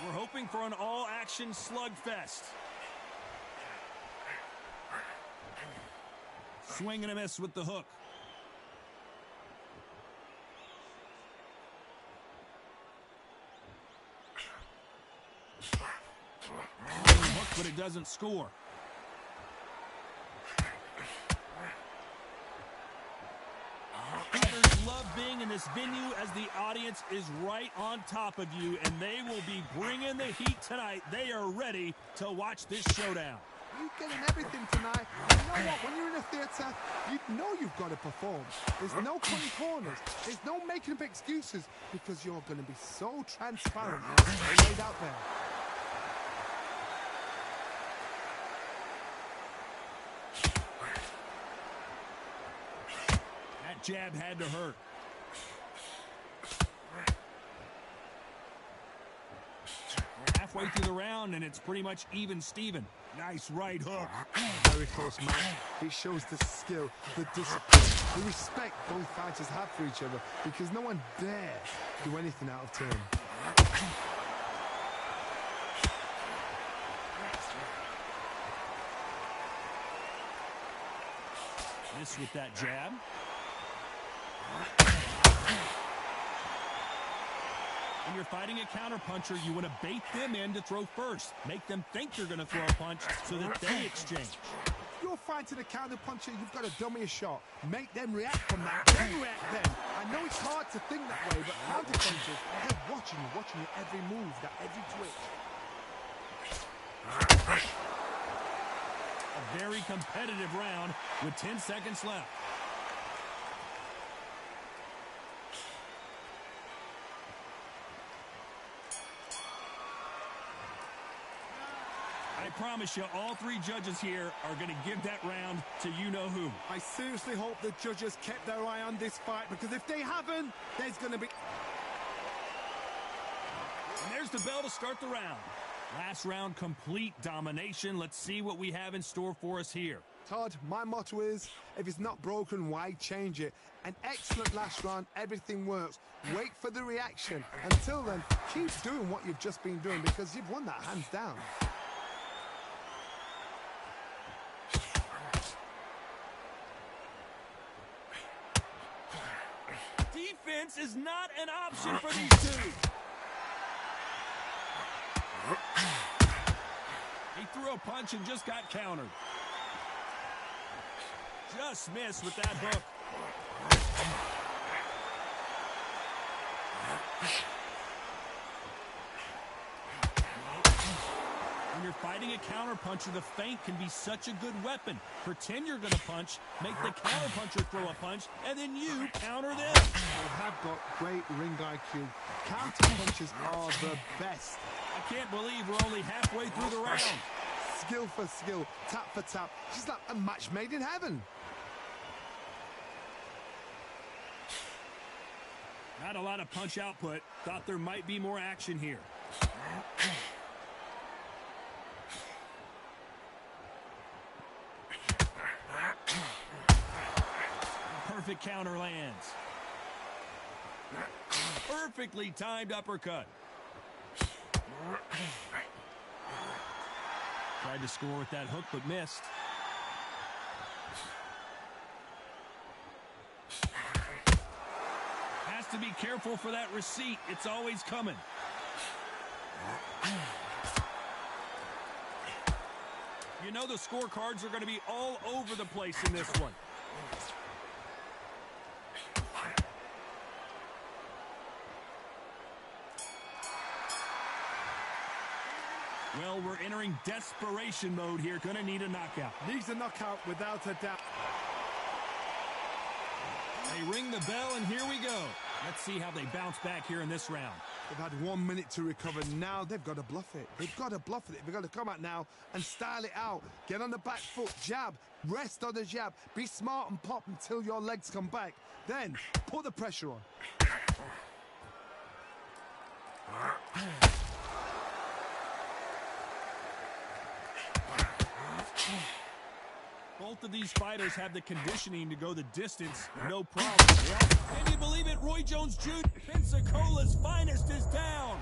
We're hoping for an all-action slugfest. Swing and a miss with the hook. Hook, but it doesn't score. Fighters love being in this venue as the audience is right on top of you, and they will be bringing the heat tonight. They are ready to watch this showdown. You're getting everything tonight. You know what? When you're in a theatre, you know you've got to perform. There's no cutting corners. There's no making up excuses because you're going to be so transparent and laid out there. That jab had to hurt. Halfway through the round, and it's pretty much even Steven. Nice right hook. Very close match. It shows the skill, the discipline, the respect both fighters have for each other because no one dare do anything out of turn. Miss with that jab. When you're fighting a counterpuncher, you want to bait them in to throw first. Make them think you're going to throw a punch so that they exchange. If you're fighting a counterpuncher, you've got to dummy a shot. Make them react from that, then react then. I know it's hard to think that way, but counterpunchers, they're watching you every move, that every twitch. A very competitive round with 10 seconds left. I promise you, all three judges here are going to give that round to you-know-who. I seriously hope the judges kept their eye on this fight, because if they haven't, there's going to be... And there's the bell to start the round. Last round, complete domination. Let's see what we have in store for us here. Todd, my motto is, if it's not broken, why change it? An excellent last round, everything works. Wait for the reaction. Until then, keep doing what you've just been doing, because you've won that hands down. Defense is not an option for these two. He threw a punch and just got countered. Just missed with that hook. When you're fighting a counterpuncher, the feint can be such a good weapon. Pretend you're going to punch, make the counterpuncher throw a punch, and then you counter them. They have got great ring IQ. Counterpunches are the best. I can't believe we're only halfway through the round. Skill for skill, tap for tap. She's like a match made in heaven. Not a lot of punch output. Thought there might be more action here. Perfect counter lands. Perfectly timed uppercut. Tried to score with that hook, but missed. Has to be careful for that receipt. It's always coming. You know the scorecards are going to be all over the place in this one. Well, we're entering desperation mode here. Gonna need a knockout. Needs a knockout without a doubt. They ring the bell, and here we go. Let's see how they bounce back here in this round. They've had 1 minute to recover. Now they've got to bluff it. They've got to bluff it. They've got to come out now and style it out. Get on the back foot, jab, rest on the jab. Be smart and pop until your legs come back. Then put the pressure on. Both of these fighters have the conditioning to go the distance, no problem. Can you believe it? Roy Jones Jr., Pensacola's finest, is down.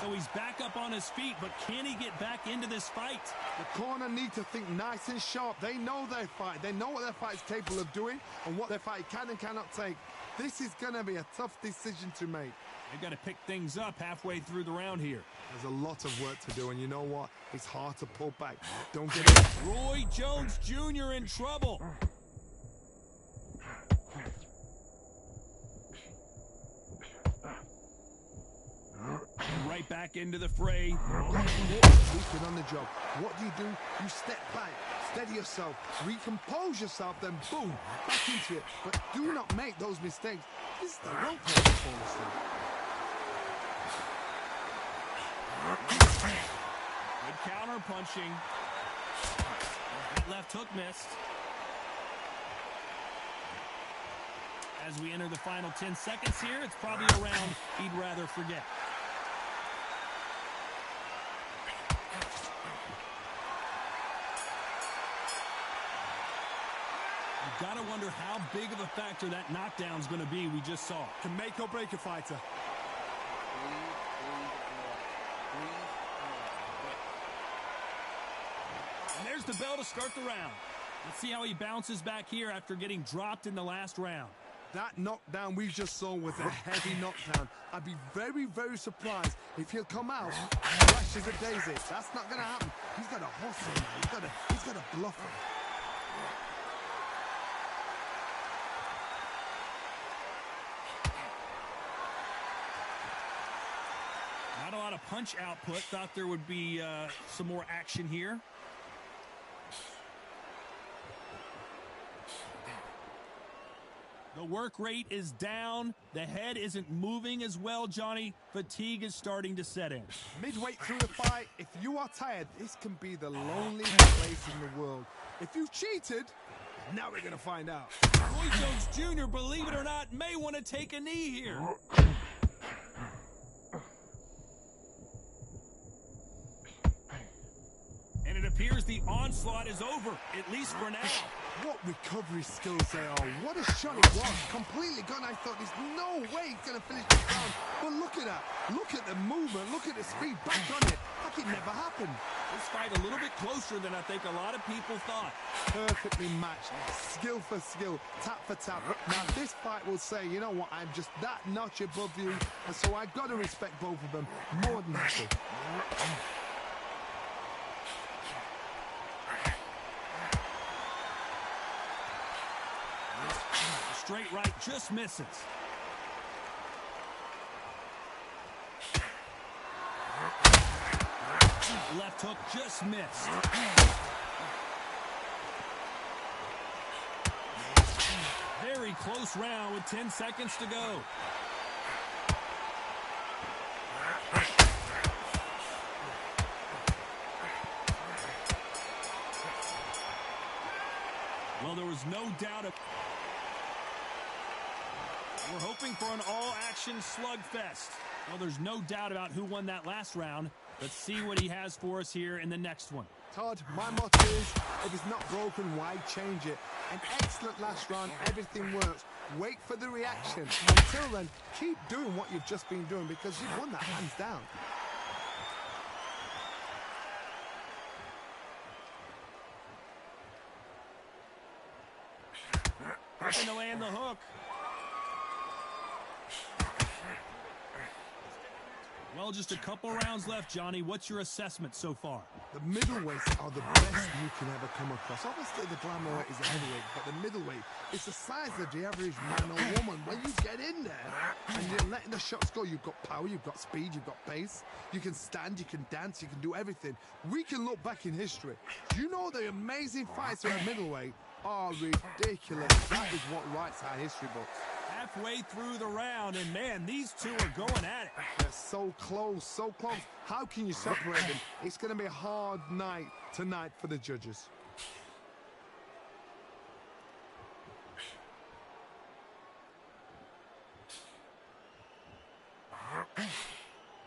So he's back up on his feet, but can he get back into this fight? The corner need to think nice and sharp. They know their fight. They know what their fight is capable of doing and what their fight can and cannot take. This is going to be a tough decision to make. They've got to pick things up halfway through the round here. There's a lot of work to do, and you know what? It's hard to pull back. Don't get it. Roy Jones Jr. in trouble. Right back into the fray. Weaken on the job. What do? You step back, steady yourself, recompose yourself, then boom, back into it. But do not make those mistakes. This is the wrong place to fall asleep. Good counter punching. That left hook missed. As we enter the final 10 seconds here, it's probably a round he'd rather forget. You've got to wonder how big of a factor that knockdown's going to be we just saw. Can make or break a fighter. And there's the bell to start the round. Let's see how he bounces back here after getting dropped in the last round. That knockdown we just saw was a heavy knockdown. I'd be very, very surprised if he'll come out fresh as a daisy. That's not going to happen. He's got to hustle now. He's got to bluff him. Not a lot of punch output. Thought there would be some more action here. The work rate is down. The head isn't moving as well, Johnny. Fatigue is starting to set in. Midway through the fight, if you are tired, this can be the loneliest place in the world. If you cheated, now we're going to find out. Roy Jones Jr., believe it or not, may want to take a knee here. And it appears the onslaught is over, at least for now. What recovery skills they are. What a shot it was. Completely gone. I thought there's no way he's going to finish this round. But look at that. Look at the movement. Look at the speed. Back on it. Like it never happened. This fight a little bit closer than I think a lot of people thought. Perfectly matched. Skill for skill. Tap for tap. Now this fight will say, you know what, I'm just that notch above you. And so I've got to respect both of them more than happy. Straight right just misses. Left hook just missed. Very close round with 10 seconds to go. Well, there was no doubt of... We're hoping for an all-action slugfest. Well, there's no doubt about who won that last round. Let's see what he has for us here in the next one. Todd, my motto is, if it's not broken, why change it? An excellent last round, everything works. Wait for the reaction. Until then, keep doing what you've just been doing because you've won that hands down. Looking to land the hook. Well, just a couple rounds left, Johnny. What's your assessment so far? The middleweights are the best you can ever come across. Obviously, the glamour is a heavyweight, but the middleweight is the size of the average man or woman. When you get in there and you're letting the shots go, you've got power, you've got speed, you've got pace. You can stand, you can dance, you can do everything. We can look back in history. You know the amazing fights at middleweight are ridiculous. That is what writes our history books. Halfway through the round, and man, these two are going at it. They're so close, so close. How can you separate them? It's going to be a hard night tonight for the judges.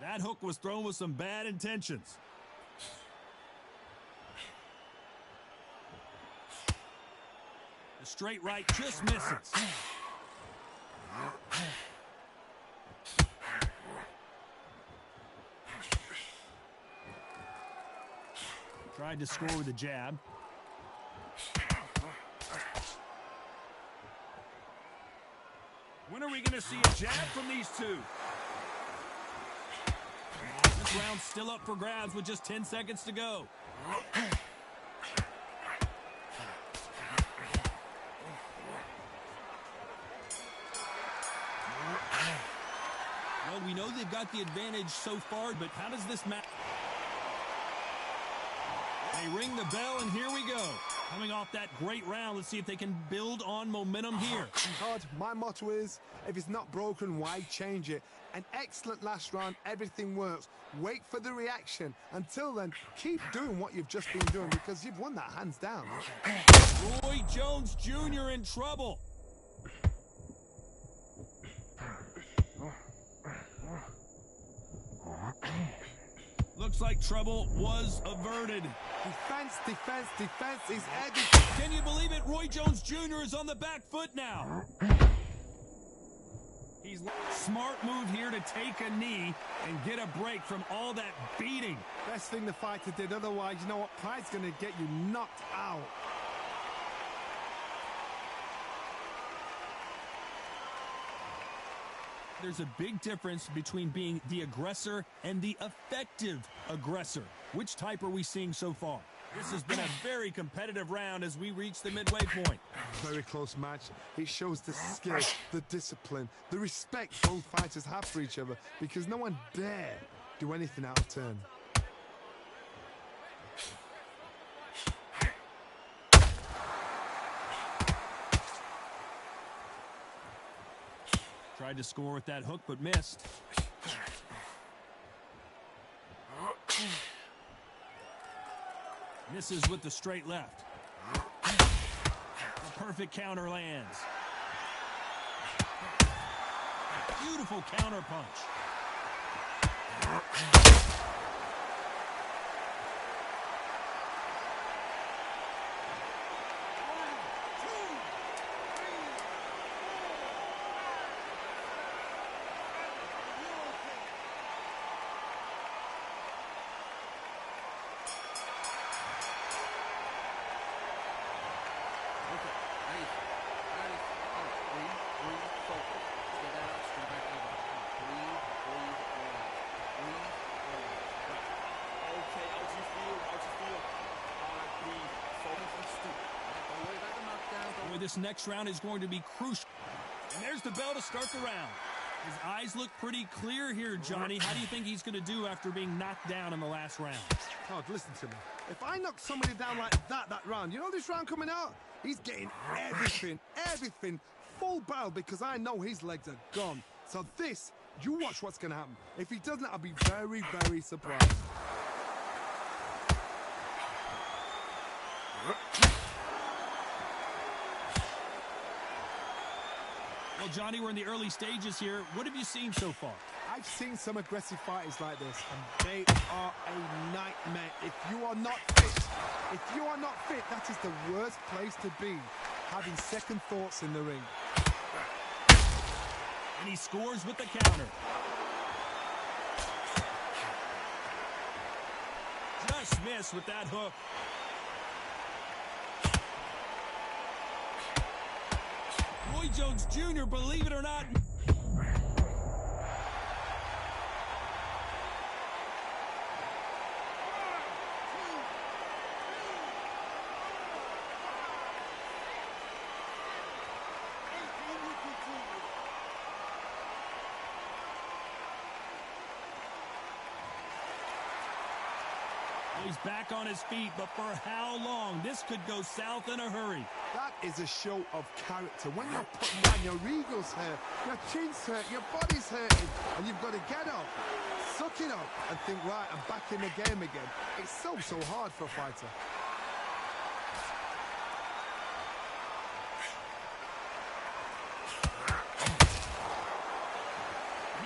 That hook was thrown with some bad intentions. The straight right just misses. Tried to score with a jab. When are we going to see a jab from these two? This round's still up for grabs with just 10 seconds to go. Well, we know they've got the advantage so far, but how does this match? They ring the bell, and here we go. Coming off that great round, let's see if they can build on momentum here. Todd, my motto is, if it's not broken, why change it? An excellent last round, everything works. Wait for the reaction. Until then, keep doing what you've just been doing because you've won that hands down. Roy Jones Jr. in trouble. Looks like trouble was averted. Defense, defense, defense is heavy. Can you believe it? Roy Jones Jr. is on the back foot now. He's smart move here to take a knee and get a break from all that beating. Best thing the fighter did, otherwise, you know what? Pride's going to get you knocked out. There's a big difference between being the aggressor and the effective aggressor. Which type are we seeing so far? This has been a very competitive round as we reach the midway point. Very close match. It shows the skill, the discipline, the respect both fighters have for each other because no one dare do anything out of turn. Tried to score with that hook, but missed. Misses with the straight left. A perfect counter lands. Beautiful counter punch. This next round is going to be crucial. And there's the bell to start the round. His eyes look pretty clear here, Johnny. How do you think he's going to do after being knocked down in the last round? Todd, listen to me. If I knock somebody down like that round, you know this round coming out? He's getting everything full barrel because I know his legs are gone. So this, you watch what's going to happen. If he doesn't, I'll be very, very surprised. Well, Johnny, we're in the early stages here. What have you seen so far? I've seen some aggressive fighters like this, and they are a nightmare. If you are not fit, that is the worst place to be, having second thoughts in the ring. And he scores with the counter. Just missed with that hook. Roy Jones Jr., believe it or not. He's back on his feet, but for how long? This could go south in a hurry. That is a show of character. When you're putting down, your ego's hurt, your chin's hurt, your body's hurting, and you've got to get up, suck it up, and think, right, I'm back in the game again. It's so hard for a fighter.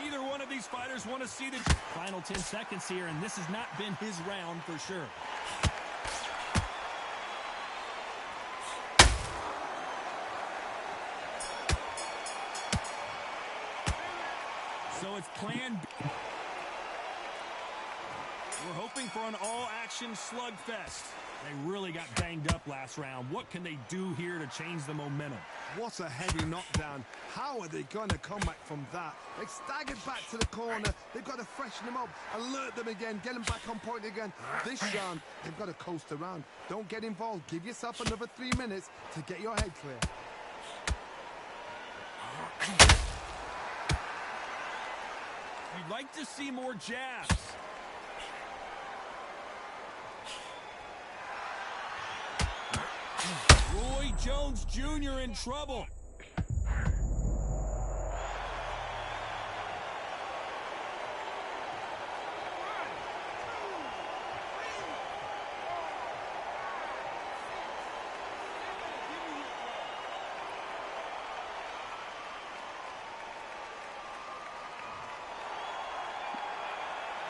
Neither one of these fighters want to see the final 10 seconds here, and this has not been his round for sure. So it's plan B. We're hoping for an all-action slugfest. They really got banged up last round. What can they do here to change the momentum? What a heavy knockdown. How are they going to come back from that? They staggered back to the corner. They've got to freshen them up, alert them again, get them back on point again. This round, they've got to coast around. Don't get involved. Give yourself another 3 minutes to get your head clear. You'd like to see more jabs. Roy Jones Jr. in trouble.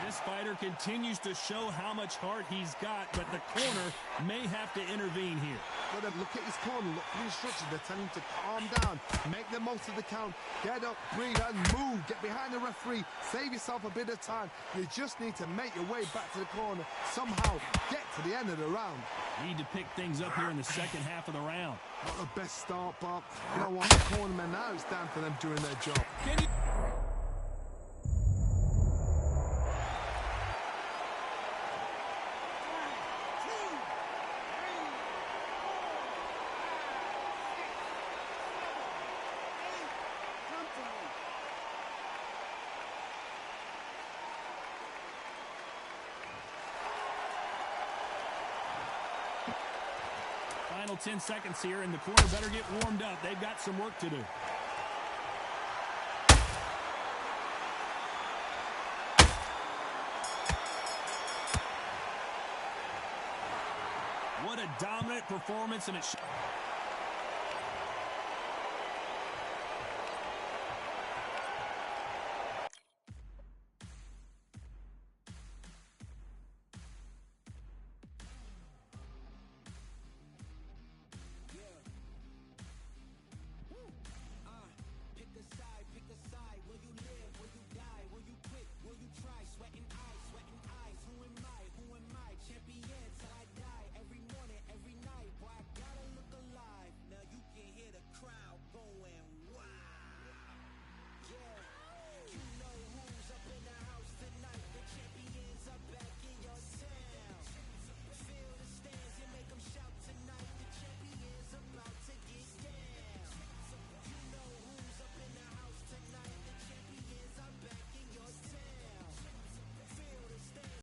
This fighter continues to show how much heart he's got, but the corner may have to intervene here. Got to look at his corner, look for the instructions. They're telling him to calm down, make the most of the count, get up, breathe, and move. Get behind the referee, save yourself a bit of time. You just need to make your way back to the corner, somehow get to the end of the round. Need to pick things up here in the second half of the round. Not the best start, but you know what? The cornermen now, it's down to them doing their job. Can you... Final 10 seconds here, and the corner better get warmed up. They've got some work to do. What a dominant performance, and it